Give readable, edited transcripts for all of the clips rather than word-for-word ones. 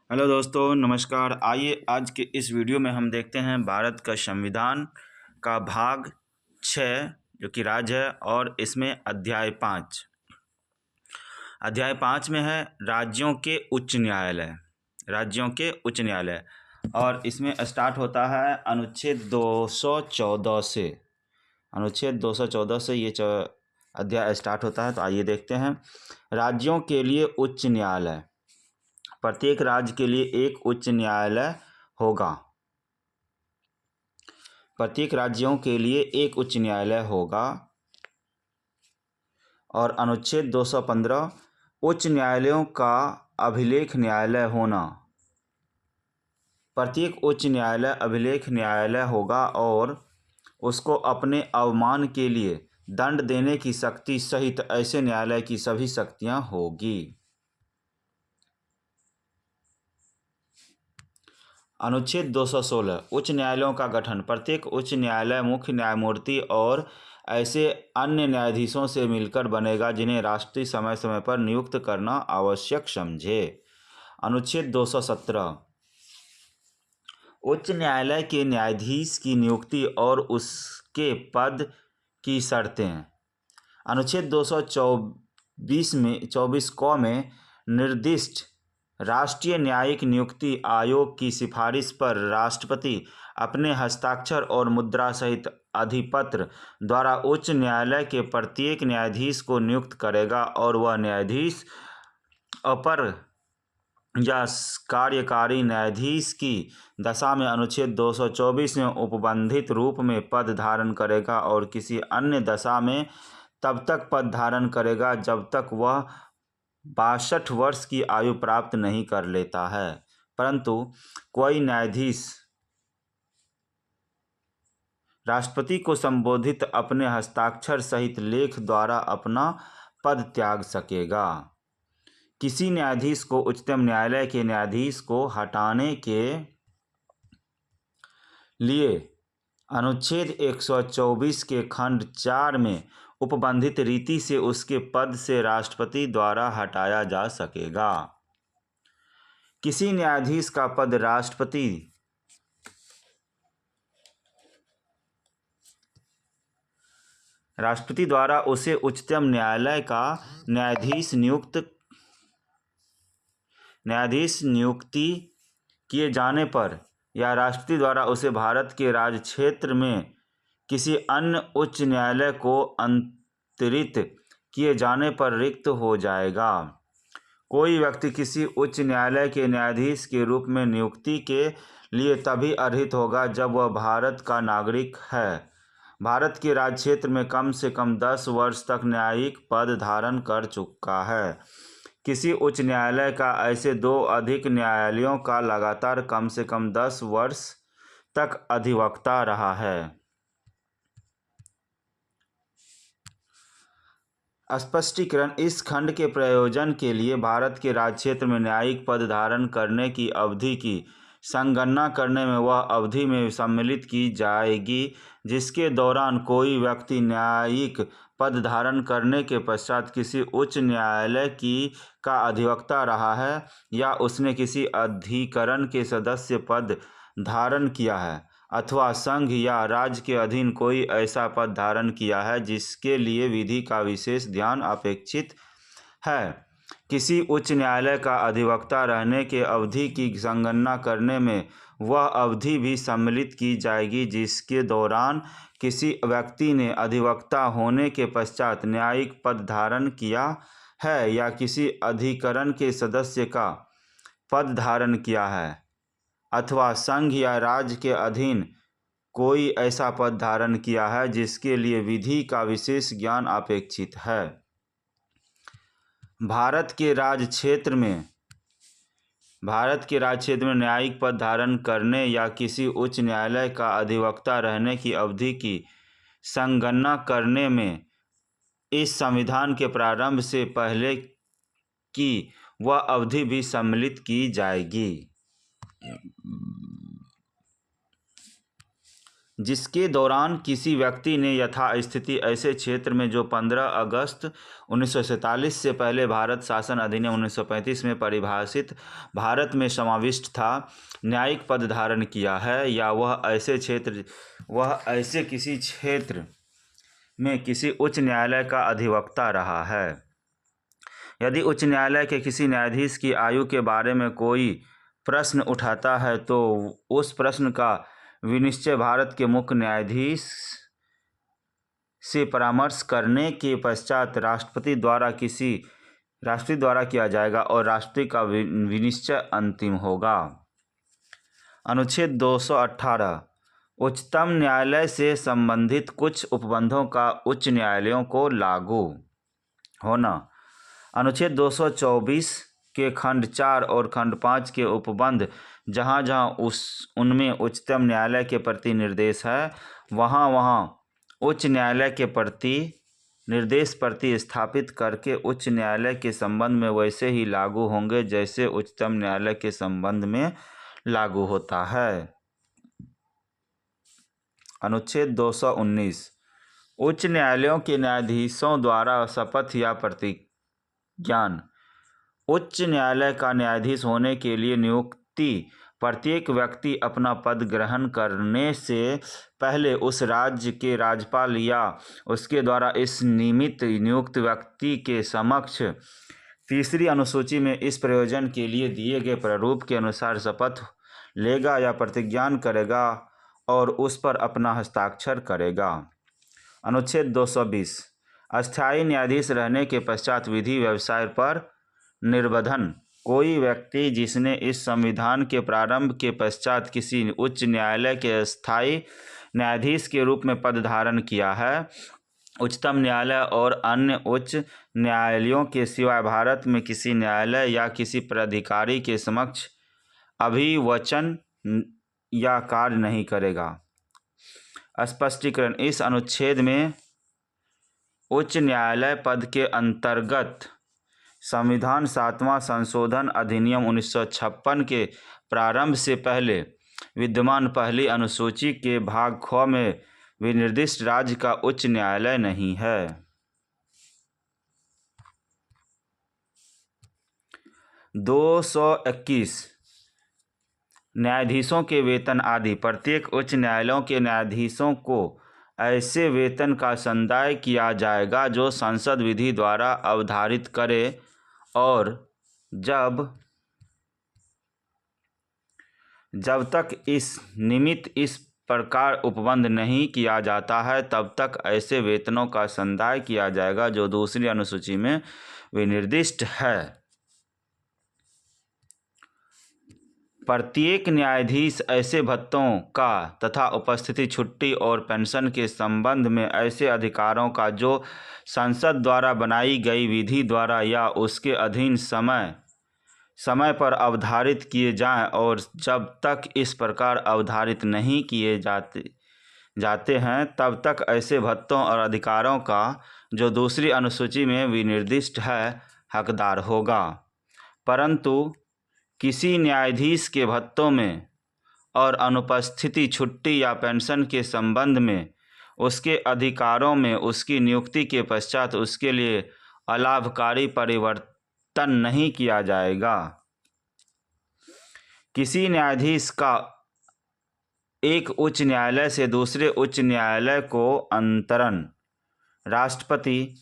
Hello दोस्तों, नमस्कार। आइए आज के इस वीडियो में हम देखते हैं भारत का संविधान का भाग 6 जो कि राज्य है, और इसमें अध्याय 5 में है राज्यों के उच्च न्यायालय। और इसमें स्टार्ट होता है अनुच्छेद 214 से ये अध्याय स्टार्ट होता है। तो आइए देखते हैं। राज्यों के लिए उच्च न्यायालय। प्रत्येक राज्य के लिए एक उच्च न्यायालय होगा। प्रत्येक राज्यों के लिए एक उच्च न्यायालय होगा। और अनुच्छेद 215 उच्च न्यायालयों का अभिलेख न्यायालय होना। प्रत्येक उच्च न्यायालय अभिलेख न्यायालय होगा और उसको अपने अवमान के लिए दंड देने की शक्ति सहित ऐसे न्यायालय की सभी शक्तियां होगी। अनुच्छेद 216 उच्च न्यायालयों का गठन। प्रत्येक उच्च न्यायालय मुख्य न्यायमूर्ति और ऐसे अन्य न्यायाधीशों से मिलकर बनेगा जिन्हें राष्ट्रपति समय समय पर नियुक्त करना आवश्यक समझे। अनुच्छेद 217 उच्च न्यायालय के न्यायाधीश की नियुक्ति और उसके पद की शर्तें। अनुच्छेद 224 क में निर्दिष्ट राष्ट्रीय न्यायिक नियुक्ति आयोग की सिफारिश पर राष्ट्रपति अपने हस्ताक्षर और मुद्रा सहित अधिपत्र द्वारा उच्च न्यायालय के प्रत्येक न्यायाधीश को नियुक्त करेगा और वह न्यायाधीश अपर या कार्यकारी न्यायाधीश की दशा में अनुच्छेद 224 में उपबंधित रूप में पद धारण करेगा और किसी अन्य दशा में तब तक पद धारण करेगा जब तक वह 62 वर्ष की आयु प्राप्त नहीं कर लेता है। परंतु कोई न्यायाधीश राष्ट्रपति को संबोधित अपने हस्ताक्षर सहित लेख द्वारा अपना पद त्याग सकेगा। किसी न्यायाधीश को उच्चतम न्यायालय के न्यायाधीश को हटाने के लिए अनुच्छेद 124 के खंड 4 में उपबंधित रीति से उसके पद से राष्ट्रपति द्वारा हटाया जा सकेगा। किसी न्यायाधीश का पद राष्ट्रपति द्वारा उसे उच्चतम न्यायालय का न्यायाधीश नियुक्ति किए जाने पर या राष्ट्रपति द्वारा उसे भारत के राज्य क्षेत्र में किसी अन्य उच्च न्यायालय को अंतरित किए जाने पर रिक्त हो जाएगा। कोई व्यक्ति किसी उच्च न्यायालय के न्यायाधीश के रूप में नियुक्ति के लिए तभी अर्हित होगा जब वह भारत का नागरिक है, भारत के राज्य क्षेत्र में कम से कम 10 वर्ष तक न्यायिक पद धारण कर चुका है, किसी उच्च न्यायालय का ऐसे 2 अधिक न्यायालयों का लगातार कम से कम 10 वर्ष तक अधिवक्ता रहा है। स्पष्टीकरण। इस खंड के प्रयोजन के लिए भारत के राज्य क्षेत्र में न्यायिक पद धारण करने की अवधि की संगणना करने में वह अवधि में सम्मिलित की जाएगी जिसके दौरान कोई व्यक्ति न्यायिक पद धारण करने के पश्चात किसी उच्च न्यायालय का अधिवक्ता रहा है या उसने किसी अधिकरण के सदस्य पद धारण किया है अथवा संघ या राज्य के अधीन कोई ऐसा पद धारण किया है जिसके लिए विधि का विशेष ध्यान अपेक्षित है। किसी उच्च न्यायालय का अधिवक्ता रहने के अवधि की संगणना करने में वह अवधि भी सम्मिलित की जाएगी जिसके दौरान किसी व्यक्ति ने अधिवक्ता होने के पश्चात न्यायिक पद धारण किया है या किसी अधिकरण के सदस्य का पद धारण किया है अथवा संघ या राज्य के अधीन कोई ऐसा पद धारण किया है जिसके लिए विधि का विशेष ज्ञान अपेक्षित है। भारत के राज्य क्षेत्र में न्यायिक पद धारण करने या किसी उच्च न्यायालय का अधिवक्ता रहने की अवधि की संगणना करने में इस संविधान के प्रारंभ से पहले की वह अवधि भी सम्मिलित की जाएगी। जिसके दौरान किसी व्यक्ति ने यथास्थिति ऐसे क्षेत्र में जो 15 अगस्त 1947 से पहले भारत शासन अधिनियम 1935 में परिभाषित भारत में समाविष्ट था, न्यायिक पद धारण किया है, या वह ऐसे किसी क्षेत्र में किसी उच्च न्यायालय का अधिवक्ता रहा है। यदि उच्च न्यायालय के किसी न्यायाधीश की आयु के बारे में कोई प्रश्न उठाता है तो उस प्रश्न का विनिश्चय भारत के मुख्य न्यायाधीश से परामर्श करने के पश्चात राष्ट्रपति द्वारा किया जाएगा और राष्ट्रपति का विनिश्चय अंतिम होगा। अनुच्छेद 218 उच्चतम न्यायालय से संबंधित कुछ उपबंधों का उच्च न्यायालयों को लागू होना। अनुच्छेद 224 के खंड 4 और खंड 5 के उपबंध जहाँ जहाँ उनमें उच्चतम न्यायालय के प्रति निर्देश है, वहाँ उच्च न्यायालय के प्रति निर्देश प्रतिस्थापित करके उच्च न्यायालय के संबंध में वैसे ही लागू होंगे जैसे उच्चतम न्यायालय के संबंध में लागू होता है। अनुच्छेद 219 उच्च न्यायालयों के न्यायाधीशों द्वारा शपथ या प्रतिज्ञान। उच्च न्यायालय का न्यायाधीश होने के लिए नियुक्ति प्रत्येक व्यक्ति अपना पद ग्रहण करने से पहले उस राज्य के राज्यपाल या उसके द्वारा इस नियुक्त व्यक्ति के समक्ष तीसरी अनुसूची में इस प्रयोजन के लिए दिए गए प्रारूप के अनुसार शपथ लेगा या प्रतिज्ञान करेगा और उस पर अपना हस्ताक्षर करेगा। अनुच्छेद 220 अस्थायी न्यायाधीश रहने के पश्चात विधि व्यवसाय पर निर्बंधन। कोई व्यक्ति जिसने इस संविधान के प्रारंभ के पश्चात किसी उच्च न्यायालय के अस्थायी न्यायाधीश के रूप में पद धारण किया है, उच्चतम न्यायालय और अन्य उच्च न्यायालयों के सिवाय भारत में किसी न्यायालय या किसी प्राधिकारी के समक्ष अभिवचन या कार्य नहीं करेगा। स्पष्टीकरण। इस अनुच्छेद में उच्च न्यायालय पद के अंतर्गत संविधान 7वां संशोधन अधिनियम 1956 के प्रारंभ से पहले विद्यमान पहली अनुसूची के भाग ख में विनिर्दिष्ट राज्य का उच्च न्यायालय नहीं है। 221 न्यायाधीशों के वेतन आदि। प्रत्येक उच्च न्यायालयों के न्यायाधीशों को ऐसे वेतन का संदाय किया जाएगा जो संसद विधि द्वारा अवधारित करे और जब तक इस निमित्त इस प्रकार उपबंध नहीं किया जाता है तब तक ऐसे वेतनों का संदाय किया जाएगा जो दूसरी अनुसूची में विनिर्दिष्ट है। प्रत्येक न्यायाधीश ऐसे भत्तों का तथा उपस्थिति, छुट्टी और पेंशन के संबंध में ऐसे अधिकारों का जो संसद द्वारा बनाई गई विधि द्वारा या उसके अधीन समय पर अवधारित किए जाएं और जब तक इस प्रकार अवधारित नहीं किए जाते हैं तब तक ऐसे भत्तों और अधिकारों का जो दूसरी अनुसूची में विनिर्दिष्ट है हकदार होगा। परंतु किसी न्यायाधीश के भत्तों में और अनुपस्थिति, छुट्टी या पेंशन के संबंध में उसके अधिकारों में उसकी नियुक्ति के पश्चात उसके लिए अलाभकारी परिवर्तन नहीं किया जाएगा। किसी न्यायाधीश का एक उच्च न्यायालय से दूसरे उच्च न्यायालय को अंतरण। राष्ट्रपति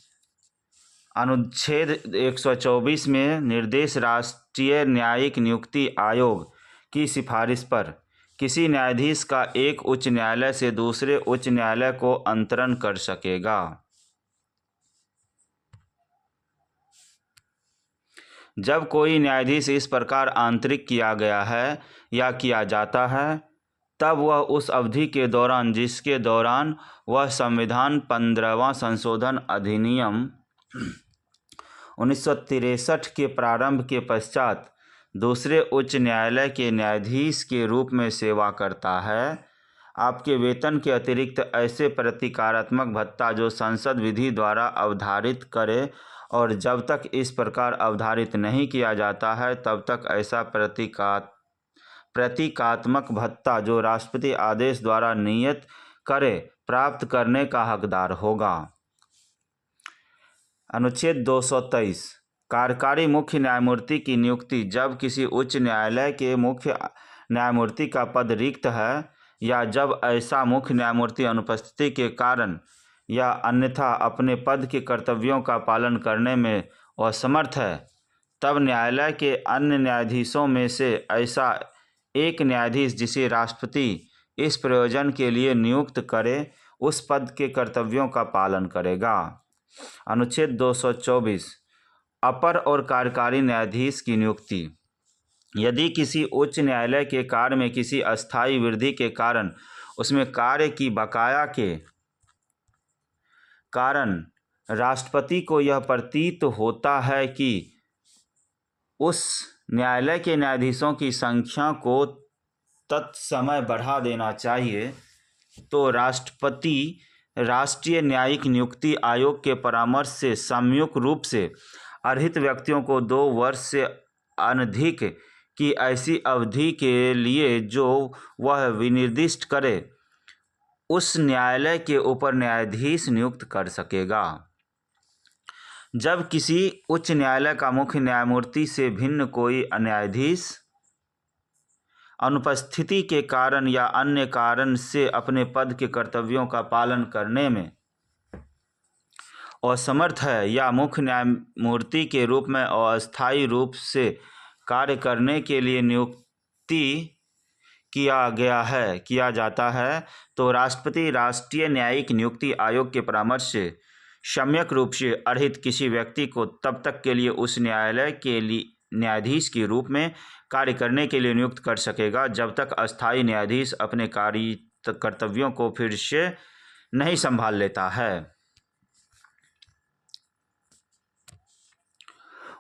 अनुच्छेद 124 में निर्देश राष्ट्रीय न्यायिक नियुक्ति आयोग की सिफारिश पर किसी न्यायाधीश का एक उच्च न्यायालय से दूसरे उच्च न्यायालय को अंतरण कर सकेगा। जब कोई न्यायाधीश इस प्रकार आंतरिक किया गया है या किया जाता है तब वह उस अवधि के दौरान जिसके दौरान वह संविधान 15वां संशोधन अधिनियम 1963 के प्रारंभ के पश्चात दूसरे उच्च न्यायालय के न्यायाधीश के रूप में सेवा करता है, आपके वेतन के अतिरिक्त ऐसे प्रतीकात्मक भत्ता जो संसद विधि द्वारा अवधारित करे और जब तक इस प्रकार अवधारित नहीं किया जाता है तब तक ऐसा प्रतीकात्मक भत्ता जो राष्ट्रपति आदेश द्वारा नियत करे प्राप्त करने का हकदार होगा। अनुच्छेद 223 कार्यकारी मुख्य न्यायमूर्ति की नियुक्ति। जब किसी उच्च न्यायालय के मुख्य न्यायमूर्ति का पद रिक्त है या जब ऐसा मुख्य न्यायमूर्ति अनुपस्थिति के कारण या अन्यथा अपने पद के कर्तव्यों का पालन करने में असमर्थ है, तब न्यायालय के अन्य न्यायाधीशों में से ऐसा एक न्यायाधीश जिसे राष्ट्रपति इस प्रयोजन के लिए नियुक्त करे उस पद के कर्तव्यों का पालन करेगा। अनुच्छेद 224 अपर और कार्यकारी न्यायाधीश की नियुक्ति। यदि किसी उच्च न्यायालय के कार्य में किसी अस्थायी वृद्धि के कारण उसमें कार्य की बकाया के कारण राष्ट्रपति को यह प्रतीत होता है कि उस न्यायालय के न्यायाधीशों की संख्या को तत्समय बढ़ा देना चाहिए, तो राष्ट्रपति राष्ट्रीय न्यायिक नियुक्ति आयोग के परामर्श से संयुक्त रूप से अर्हित व्यक्तियों को 2 वर्ष से अनधिक की ऐसी अवधि के लिए जो वह विनिर्दिष्ट करे उस न्यायालय के ऊपर न्यायाधीश नियुक्त कर सकेगा। जब किसी उच्च न्यायालय का मुख्य न्यायमूर्ति से भिन्न कोई न्यायाधीश अनुपस्थिति के कारण या अन्य कारण से अपने पद के कर्तव्यों का पालन करने में असमर्थ है या मुख्य न्यायमूर्ति के रूप में अस्थायी रूप से कार्य करने के लिए नियुक्ति किया जाता है, तो राष्ट्रपति राष्ट्रीय न्यायिक नियुक्ति आयोग के परामर्श से सम्यक रूप से अर्हित किसी व्यक्ति को तब तक के लिए उस न्यायालय के लिए न्यायाधीश के रूप में कार्य करने के लिए नियुक्त कर सकेगा जब तक अस्थायी न्यायाधीश अपने कर्तव्यों को फिर से नहीं संभाल लेता है।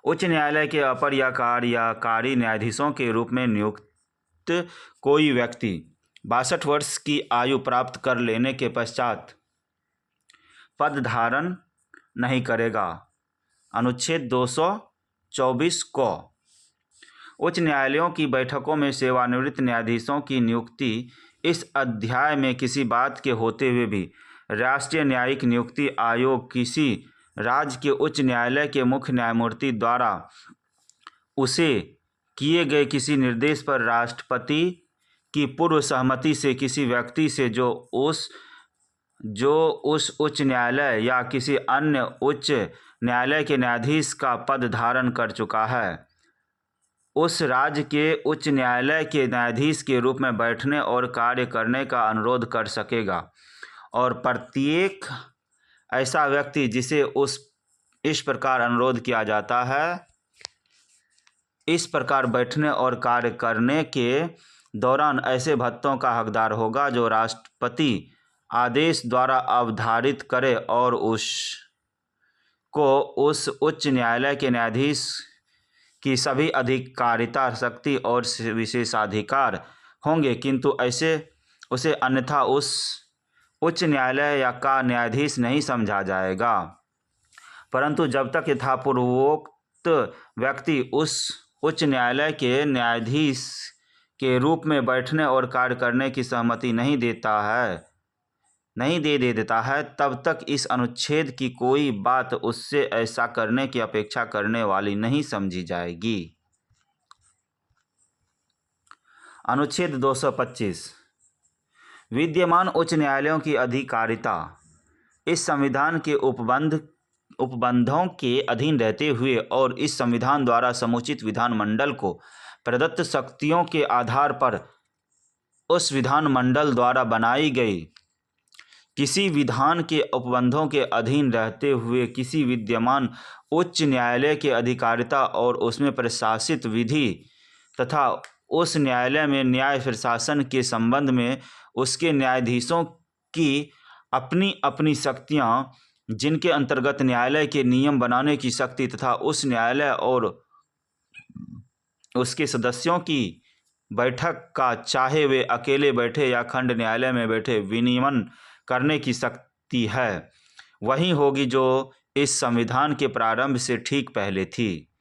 उच्च न्यायालय के अपर या कार्यकारी न्यायाधीशों के रूप में नियुक्त कोई व्यक्ति 62 वर्ष की आयु प्राप्त कर लेने के पश्चात पद धारण नहीं करेगा। अनुच्छेद 224 को उच्च न्यायालयों की बैठकों में सेवानिवृत्त न्यायाधीशों की नियुक्ति। इस अध्याय में किसी बात के होते हुए भी राष्ट्रीय न्यायिक नियुक्ति आयोग किसी राज्य के उच्च न्यायालय के मुख्य न्यायमूर्ति द्वारा उसे किए गए किसी निर्देश पर राष्ट्रपति की पूर्व सहमति से किसी व्यक्ति से जो उस उच्च न्यायालय या किसी अन्य उच्च न्यायालय के न्यायाधीश का पद धारण कर चुका है, उस राज्य के उच्च न्यायालय के न्यायाधीश के रूप में बैठने और कार्य करने का अनुरोध कर सकेगा। और प्रत्येक ऐसा व्यक्ति जिसे इस प्रकार अनुरोध किया जाता है, इस प्रकार बैठने और कार्य करने के दौरान ऐसे भत्तों का हकदार होगा जो राष्ट्रपति आदेश द्वारा अवधारित करे और उसको उस उच्च न्यायालय के न्यायाधीश की सभी अधिकारिता शक्ति और विशेषाधिकार होंगे, किंतु उसे अन्यथा उस उच्च न्यायालय का न्यायाधीश नहीं समझा जाएगा। परंतु जब तक यथापूर्वोक्त व्यक्ति उस उच्च न्यायालय के न्यायाधीश के रूप में बैठने और कार्य करने की सहमति नहीं दे देता है, तब तक इस अनुच्छेद की कोई बात उससे ऐसा करने की अपेक्षा करने वाली नहीं समझी जाएगी। अनुच्छेद 225 विद्यमान उच्च न्यायालयों की अधिकारिता। इस संविधान के उपबंधों के अधीन रहते हुए और इस संविधान द्वारा समुचित विधानमंडल को प्रदत्त शक्तियों के आधार पर उस विधानमंडल द्वारा बनाई गई किसी विधान के उपबंधों के अधीन रहते हुए किसी विद्यमान उच्च न्यायालय की अधिकारिता और उसमें प्रशासित विधि तथा उस न्यायालय में न्याय प्रशासन के संबंध में उसके न्यायाधीशों की अपनी अपनी शक्तियां, जिनके अंतर्गत न्यायालय के नियम बनाने की शक्ति तथा उस न्यायालय और उसके सदस्यों की बैठक का चाहे वे अकेले बैठे या खंड न्यायालय में बैठे विनियमन करने की शक्ति है, वही होगी जो इस संविधान के प्रारंभ से ठीक पहले थी।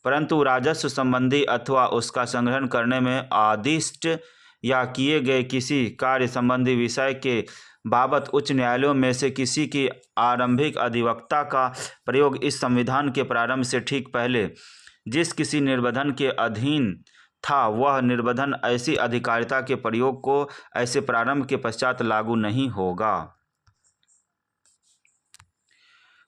परंतु राजस्व संबंधी अथवा उसका संग्रहण करने में आदिष्ट या किए गए किसी कार्य संबंधी विषय के बाबत उच्च न्यायालयों में से किसी की आरंभिक अधिवक्ता का प्रयोग इस संविधान के प्रारंभ से ठीक पहले जिस किसी निर्बंधन के अधीन था, वह निर्बंधन ऐसी अधिकारिता के प्रयोग को ऐसे प्रारंभ के पश्चात लागू नहीं होगा।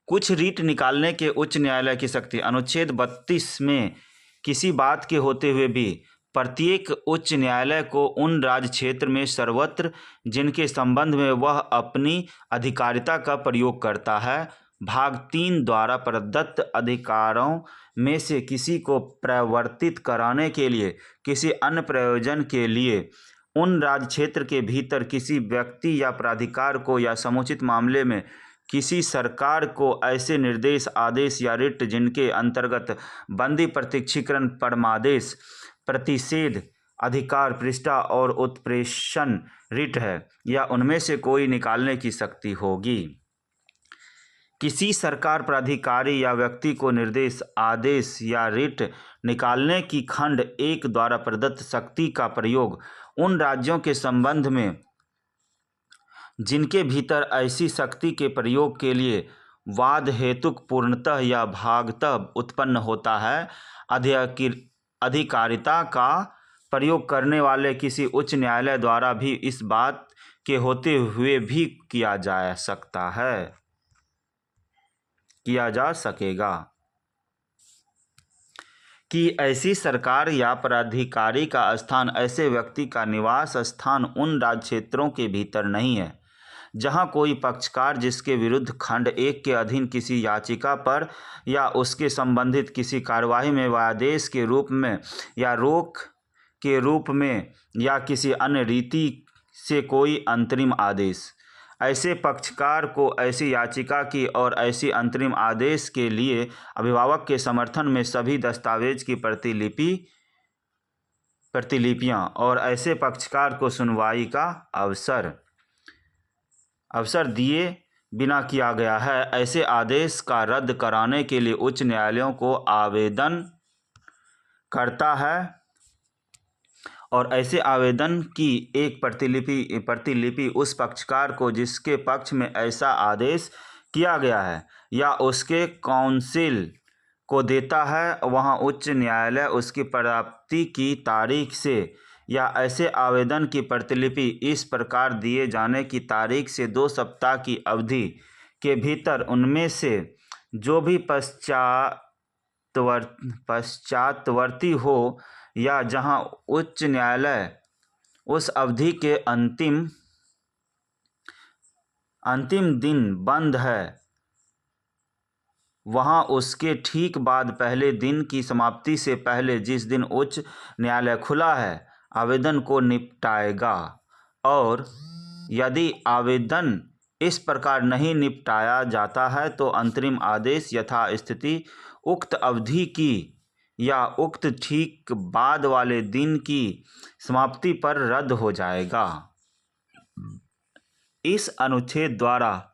कुछ रीट निकालने के उच्च न्यायालय की शक्ति। अनुच्छेद 32 में किसी बात के होते हुए भी प्रत्येक उच्च न्यायालय को उन राज्य क्षेत्र में सर्वत्र जिनके संबंध में वह अपनी अधिकारिता का प्रयोग करता है, भाग 3 द्वारा प्रदत्त अधिकारों में से किसी को प्रवर्तित कराने के लिए किसी अन्य प्रयोजन के लिए उन राज्य क्षेत्र के भीतर किसी व्यक्ति या प्राधिकार को या समुचित मामले में किसी सरकार को ऐसे निर्देश, आदेश या रिट जिनके अंतर्गत बंदी, प्रत्यक्षीकरण, परमादेश, प्रतिषेध, अधिकार पृष्ठा और उत्प्रेषण रिट है या उनमें से कोई निकालने की शक्ति होगी। किसी सरकार, प्राधिकारी या व्यक्ति को निर्देश, आदेश या रिट निकालने की खंड 1 द्वारा प्रदत्त शक्ति का प्रयोग उन राज्यों के संबंध में जिनके भीतर ऐसी शक्ति के प्रयोग के लिए वाद हेतुक पूर्णतः या भागतः उत्पन्न होता है, अधिकारिता का प्रयोग करने वाले किसी उच्च न्यायालय द्वारा भी इस बात के होते हुए भी किया जा सकेगा कि ऐसी सरकार या प्राधिकारी का स्थान ऐसे व्यक्ति का निवास स्थान उन राज्य क्षेत्रों के भीतर नहीं है जहां कोई पक्षकार जिसके विरुद्ध खंड 1 के अधीन किसी याचिका पर या उसके संबंधित किसी कार्यवाही में आदेश के रूप में या रोक के रूप में या किसी अन्य रीति से कोई अंतरिम आदेश, ऐसे पक्षकार को ऐसी याचिका की और ऐसी अंतरिम आदेश के लिए अभिभावक के समर्थन में सभी दस्तावेज की प्रतिलिपियां और ऐसे पक्षकार को सुनवाई का अवसर दिए बिना किया गया है, ऐसे आदेश का रद्द कराने के लिए उच्च न्यायालयों को आवेदन करता है और ऐसे आवेदन की एक प्रतिलिपि उस पक्षकार को जिसके पक्ष में ऐसा आदेश किया गया है या उसके काउंसिल को देता है। वहाँ उच्च न्यायालय उसकी प्राप्ति की तारीख से या ऐसे आवेदन की प्रतिलिपि इस प्रकार दिए जाने की तारीख से 2 सप्ताह की अवधि के भीतर उनमें से जो भी पश्चातवर्ती हो या जहां उच्च न्यायालय उस अवधि के अंतिम दिन बंद है, वहां उसके ठीक बाद पहले दिन की समाप्ति से पहले जिस दिन उच्च न्यायालय खुला है आवेदन को निपटाएगा और यदि आवेदन इस प्रकार नहीं निपटाया जाता है तो अंतरिम आदेश यथास्थिति उक्त अवधि की या उक्त ठीक बाद वाले दिन की समाप्ति पर रद्द हो जाएगा। इस अनुच्छेद द्वारा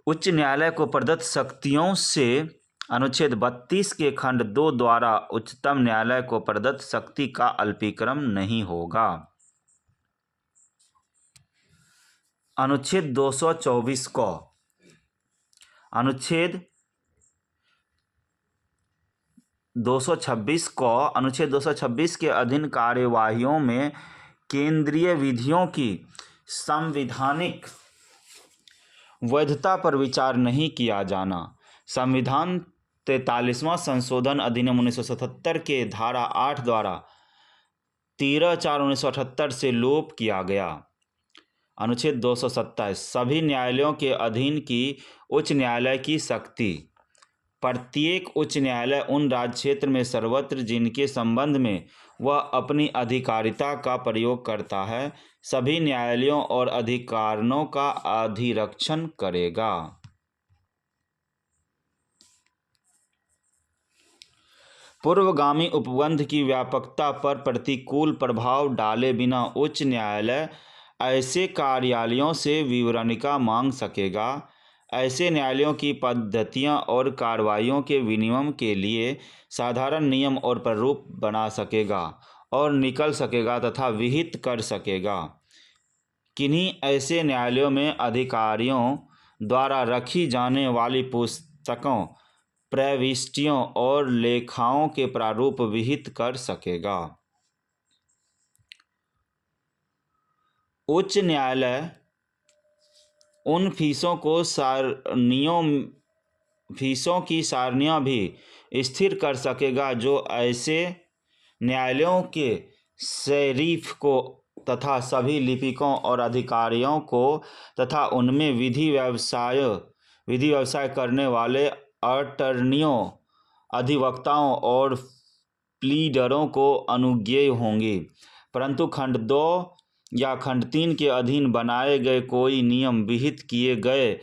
उच्च न्यायालय को प्रदत्त शक्तियों से अनुच्छेद 32 के खंड 2 द्वारा उच्चतम न्यायालय को प्रदत्त शक्ति का अल्पीकरण नहीं होगा। अनुच्छेद 224 को अनुच्छेद 226 के अधीन कार्यवाहियों में केंद्रीय विधियों की संवैधानिक वैधता पर विचार नहीं किया जाना। संविधान 43वां संशोधन अधिनियम 1977 के धारा 8 द्वारा 13/4/1978 से लोप किया गया। अनुच्छेद 227 सभी न्यायालयों के अधीन की उच्च न्यायालय की शक्ति। प्रत्येक उच्च न्यायालय उन राज्य क्षेत्र में सर्वत्र जिनके संबंध में वह अपनी अधिकारिता का प्रयोग करता है सभी न्यायालयों और अधिकारों का अधिरक्षण करेगा। पूर्वगामी उपबंध की व्यापकता पर प्रतिकूल प्रभाव डाले बिना उच्च न्यायालय ऐसे कार्यालयों से विवरणिका मांग सकेगा। ऐसे न्यायालयों की पद्धतियां और कार्रवाइयों के विनियमन के लिए साधारण नियम और प्रारूप बना सकेगा और निकल सकेगा तथा विहित कर सकेगा। किन्हीं ऐसे न्यायालयों में अधिकारियों द्वारा रखी जाने वाली पुस्तकों, प्रविष्टियों और लेखाओं के प्रारूप विहित कर सकेगा। उच्च न्यायालय उन फीसों की सारणियाँ भी स्थिर कर सकेगा जो ऐसे न्यायालयों के शरीफ को तथा सभी लिपिकों और अधिकारियों को तथा उनमें विधि व्यवसाय करने वाले अटर्नियों, अधिवक्ताओं और प्लीडरों को अनुज्ञेय होंगी। परंतु खंड 2 या खंड 3 के अधीन बनाए गए कोई नियम, विहित किए गए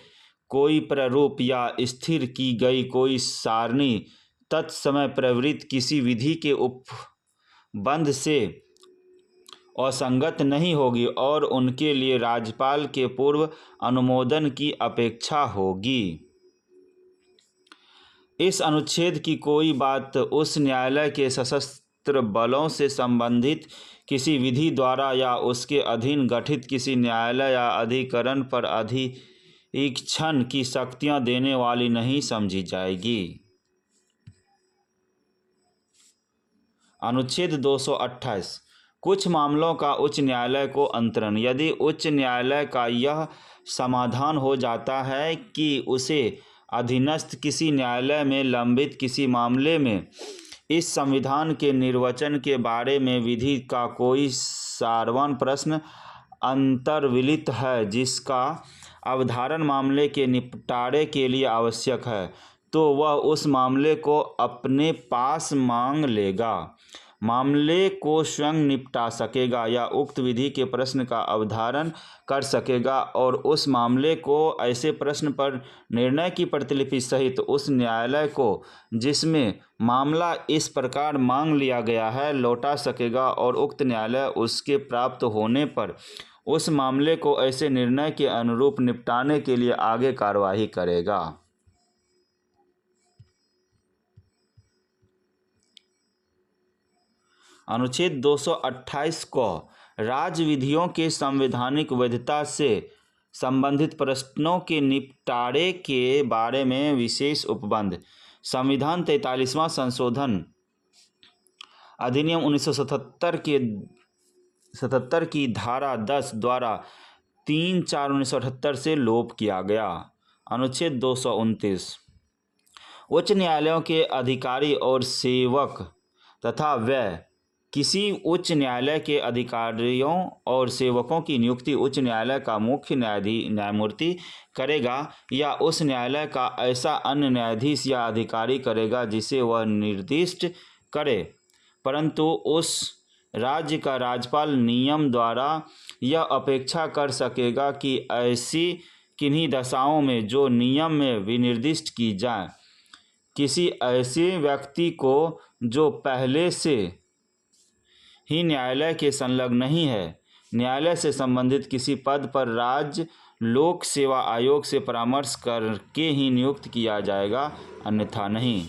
कोई प्रारूप या स्थिर की गई कोई सारणी तत्समय प्रवृत्त किसी विधि के उपबंध से असंगत नहीं होगी और उनके लिए राज्यपाल के पूर्व अनुमोदन की अपेक्षा होगी। इस अनुच्छेद की कोई बात उस न्यायालय के सशस्त्र बलों से संबंधित किसी विधि द्वारा या उसके अधीन गठित किसी न्यायालय या अधिकरण पर अधिक्षण की शक्तियां देने वाली नहीं समझी जाएगी। अनुच्छेद 228 कुछ मामलों का उच्च न्यायालय को अंतरण। यदि उच्च न्यायालय का यह समाधान हो जाता है कि उसे अधीनस्थ किसी न्यायालय में लंबित किसी मामले में इस संविधान के निर्वचन के बारे में विधि का कोई सारवान प्रश्न अंतर्विलित है जिसका अवधारण मामले के निपटारे के लिए आवश्यक है, तो वह उस मामले को अपने पास मांग लेगा, मामले को स्वयं निपटा सकेगा या उक्त विधि के प्रश्न का अवधारण कर सकेगा और उस मामले को ऐसे प्रश्न पर निर्णय की प्रतिलिपि सहित उस न्यायालय को जिसमें मामला इस प्रकार मांग लिया गया है लौटा सकेगा और उक्त न्यायालय उसके प्राप्त होने पर उस मामले को ऐसे निर्णय के अनुरूप निपटाने के लिए आगे कार्यवाही करेगा। अनुच्छेद 228 को राज्य विधियों के संवैधानिक वैधता से संबंधित प्रश्नों के निपटारे के बारे में विशेष उपबंध। संविधान 43वां संशोधन अधिनियम 1977 की धारा 10 द्वारा 3/4/1978 से लोप किया गया। अनुच्छेद 229 उच्च न्यायालयों के अधिकारी और सेवक तथा व्यय किसी उच्च न्यायालय के अधिकारियों और सेवकों की नियुक्ति उच्च न्यायालय का मुख्य न्यायमूर्ति करेगा या उस न्यायालय का ऐसा अन्य न्यायाधीश या अधिकारी करेगा जिसे वह निर्दिष्ट करे, परंतु उस राज्य का राज्यपाल नियम द्वारा यह अपेक्षा कर सकेगा कि ऐसी किन्हीं दशाओं में जो नियम में विनिर्दिष्ट की जाए, किसी ऐसे व्यक्ति को जो पहले से ही न्यायालय के संलग्न नहीं है, न्यायालय से संबंधित किसी पद पर राज्य लोक सेवा आयोग से परामर्श करके ही नियुक्त किया जाएगा, अन्यथा नहीं।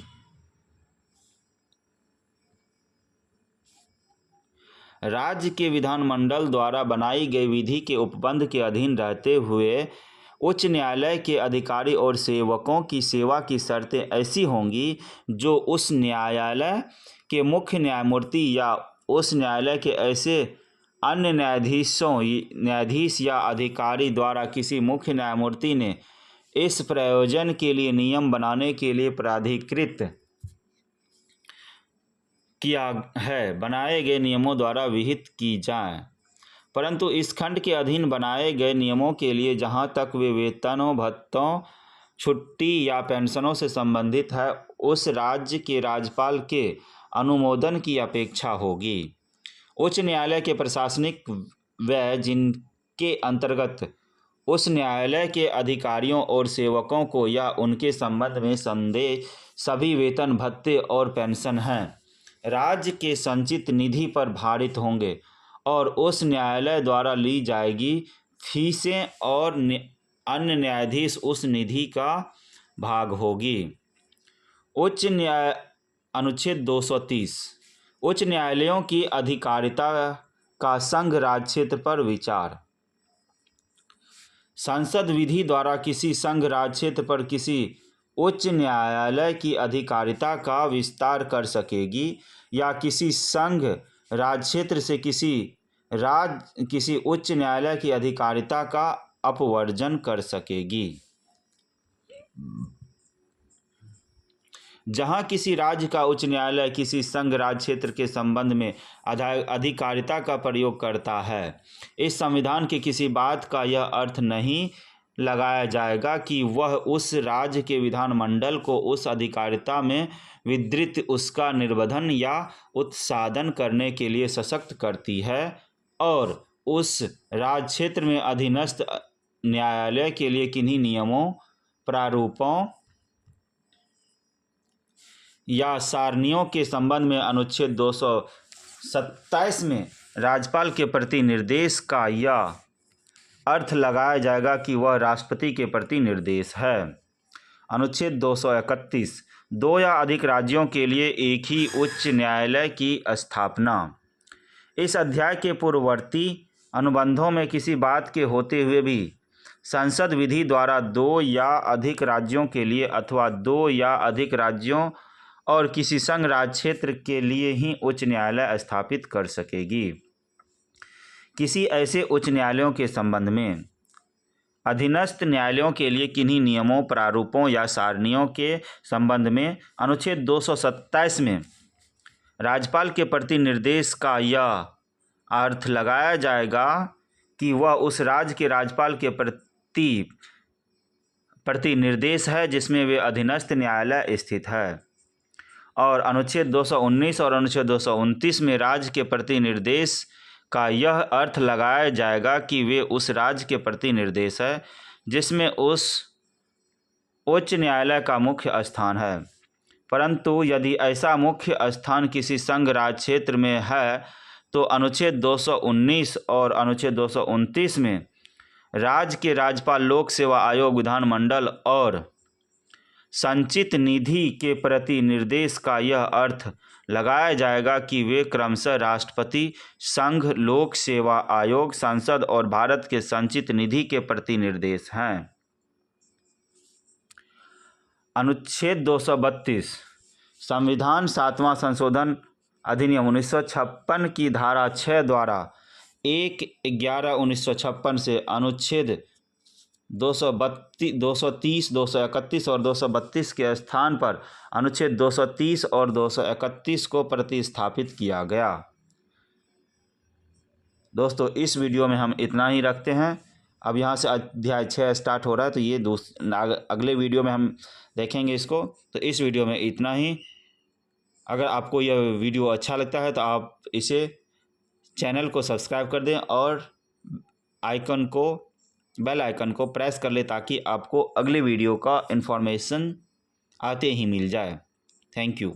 राज्य के विधानमंडल द्वारा बनाई गई विधि के उपबंध के अधीन रहते हुए उच्च न्यायालय के अधिकारी और सेवकों की सेवा की शर्तें ऐसी होंगी जो उस न्यायालय के मुख्य न्यायमूर्ति या उस न्यायालय के ऐसे अन्य न्यायाधीश या अधिकारी द्वारा किसी मुख्य न्यायमूर्ति ने इस प्रयोजन के लिए नियम बनाने के लिए प्राधिकृत किया है, बनाए गए नियमों द्वारा विहित की जाए। परंतु इस खंड के अधीन बनाए गए नियमों के लिए जहाँ तक वे वेतनों, भत्तों, छुट्टी या पेंशनों से संबंधित है, उस राज्य के राज्यपाल के अनुमोदन की अपेक्षा होगी। उच्च न्यायालय के प्रशासनिक व्यय जिनके अंतर्गत उस न्यायालय के अधिकारियों और सेवकों को या उनके संबंध में संदेह सभी वेतन, भत्ते और पेंशन हैं, राज्य के संचित निधि पर भारित होंगे और उस न्यायालय द्वारा ली जाएगी फीसें और अन्य न्यायाधीश उस निधि का भाग होगी। उच्च न्याय अनुच्छेद 230 उच्च न्यायालयों की अधिकारिता का संघ राज्य क्षेत्र पर विचार। संसद विधि द्वारा किसी संघ राज्य क्षेत्र पर किसी उच्च न्यायालय की अधिकारिता का विस्तार कर सकेगी या किसी संघ राज्य क्षेत्र से किसी उच्च न्यायालय की अधिकारिता का अपवर्जन कर सकेगी। जहां किसी राज्य का उच्च न्यायालय किसी संघ राज्य क्षेत्र के संबंध में अधिकारिता का प्रयोग करता है, इस संविधान की किसी बात का यह अर्थ नहीं लगाया जाएगा कि वह उस राज्य के विधानमंडल को उस अधिकारिता में विस्तृत उसका निर्बंधन या उत्साधन करने के लिए सशक्त करती है और उस राज्य क्षेत्र में अधीनस्थ न्यायालय के लिए किन्हीं नियमों, प्रारूपों या सारणियों के संबंध में अनुच्छेद 227 में राज्यपाल के प्रति निर्देश का यह अर्थ लगाया जाएगा कि वह राष्ट्रपति के प्रति निर्देश है। अनुच्छेद 231 दो या अधिक राज्यों के लिए एक ही उच्च न्यायालय की स्थापना। इस अध्याय के पूर्ववर्ती अनुबंधों में किसी बात के होते हुए भी संसद विधि द्वारा दो या अधिक राज्यों के लिए अथवा दो या अधिक राज्यों और किसी संघ राज्य क्षेत्र के लिए ही उच्च न्यायालय स्थापित कर सकेगी। किसी ऐसे उच्च न्यायालयों के संबंध में अधीनस्थ न्यायालयों के लिए किन्हीं नियमों, प्रारूपों या सारणियों के संबंध में अनुच्छेद 227 में राज्यपाल के प्रति निर्देश का यह अर्थ लगाया जाएगा कि वह उस राज्य के राज्यपाल के प्रति निर्देश है जिसमें वे अधीनस्थ न्यायालय स्थित है। और अनुच्छेद 219 और अनुच्छेद 229 में राज्य के प्रति निर्देश का यह अर्थ लगाया जाएगा कि वे उस राज्य के प्रति निर्देश है जिसमें उस उच्च न्यायालय का मुख्य स्थान है। परंतु यदि ऐसा मुख्य स्थान किसी संघ राज्य क्षेत्र में है तो अनुच्छेद 219 और अनुच्छेद 229 में राज्य के राज्यपाल, लोक सेवा आयोग, विधानमंडल और संचित निधि के प्रति निर्देश का यह अर्थ लगाया जाएगा कि वे क्रमशः राष्ट्रपति, संघ, लोक सेवा आयोग, संसद और भारत के संचित निधि के प्रति निर्देश हैं। अनुच्छेद 232 संविधान 7वां संशोधन अधिनियम 1956 की धारा 6 द्वारा 1/11/1956 से अनुच्छेद 230, 231 और 232 के स्थान पर अनुच्छेद 230 और 231 को प्रतिस्थापित किया गया। दोस्तों, इस वीडियो में हम इतना ही रखते हैं। अब यहाँ से अध्याय 6 स्टार्ट हो रहा है, तो ये अगले वीडियो में हम देखेंगे इसको। तो इस वीडियो में इतना ही। अगर आपको यह वीडियो अच्छा लगता है तो आप इसे चैनल को सब्सक्राइब कर दें और बेल आइकन को प्रेस कर ले ताकि आपको अगले वीडियो का इन्फॉर्मेशन आते ही मिल जाए। Thank you.